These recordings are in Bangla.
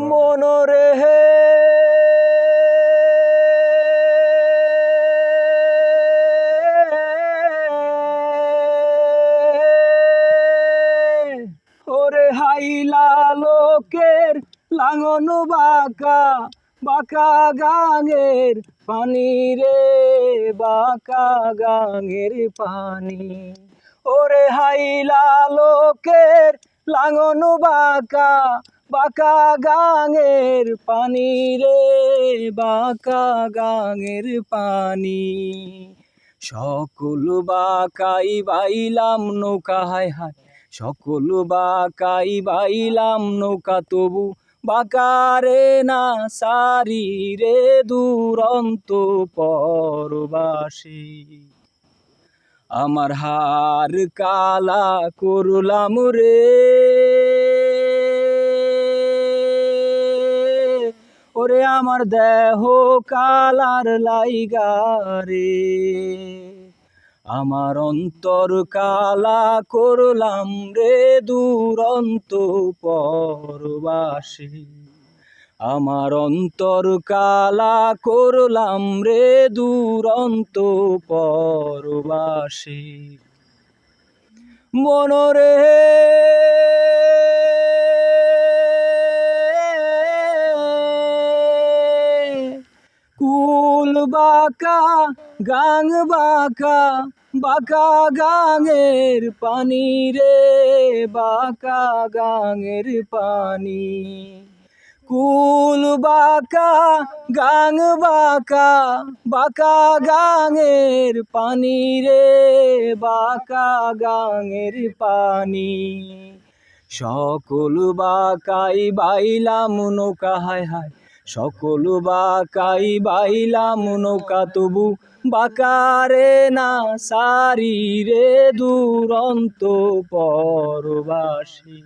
মনরে হে ওরে হাইলা লোকের লাঙন বাঁকা বাঁকা গাঙের পানি রে বাঁকা গাঙের পানি ওরে হাইলা লোকের লাঙন বাঁকা বাঁকা গাঙের পানি রে বাঁকা গাঙের পানি সকল বাঁকাই বাইলাম নৌকা হায় হায় সকল বাঁকাই বাইলাম নৌকা তবু বাঁকারে না সারি রে দুরন্ত পরবাসী আমার হার কালা করলাম রে ওরে আমার দেহ কালার লাইগা রে আমার অন্তর কালা করলাম রে দুরন্ত পরবাসী আমার অন্তর কালা করলাম রে দুরন্ত পরবাসী মনরে কুল বাঁকা গাং বাঁকা বাঁকা গাঙের পানি রে বাঁকা গাঙের পানি কুল বাঁকা গাং বাঁকা বাঁকা গাঙের পানি রে বাঁকা গাঙের পানি সকল বাঁকাই বাইলাম নৌকা হায় হায় সকল বাঁকাই বাইলাম নৌকা তবু বাঁকারে না সারি রে দুরন্ত পরবাসী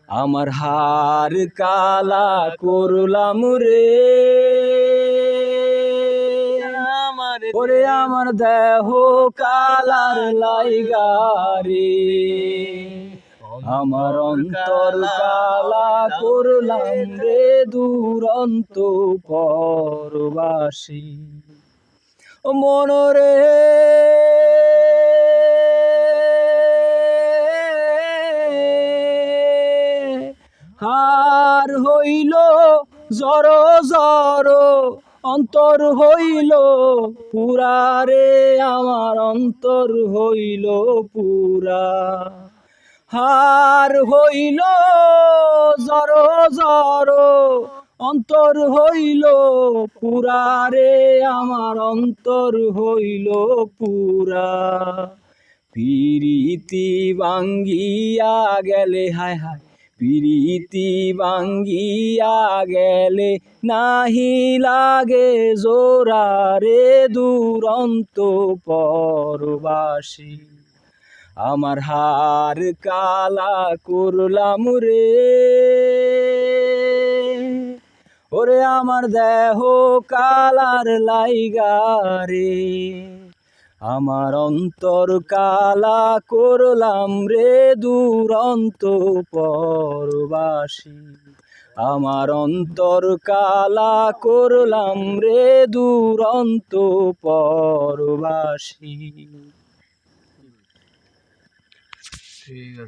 আমার হার কালা করলাম রে ওরে আমার দেহ কালার লাইগা রে আমার অন্তর কালা করলাম রে দুরন্ত পরবাসী মনরে হার হইল জর জর অন্তর হইল পুরা রে আমার অন্তর হইল পুরা হার হইল জর জর অন্তর হইল পুরা রে আমার অন্তর হইল পুরা পিরিতি ভাঙ্গিয়া গেলে হায় হায় পিরিতি ভাঙ্গিয়া গেলে নাহি লাগে জোরা রে দুরন্ত পরবাসী আমার হার কালা করলাম রে ওরে আমার দেহ কালার লাইগা রে আমার অন্তর কালা করলাম রে দুরন্ত পরবাসী আমার অন্তর কালা করলাম রে দুরন্ত পরবাসী ঠিক আছে।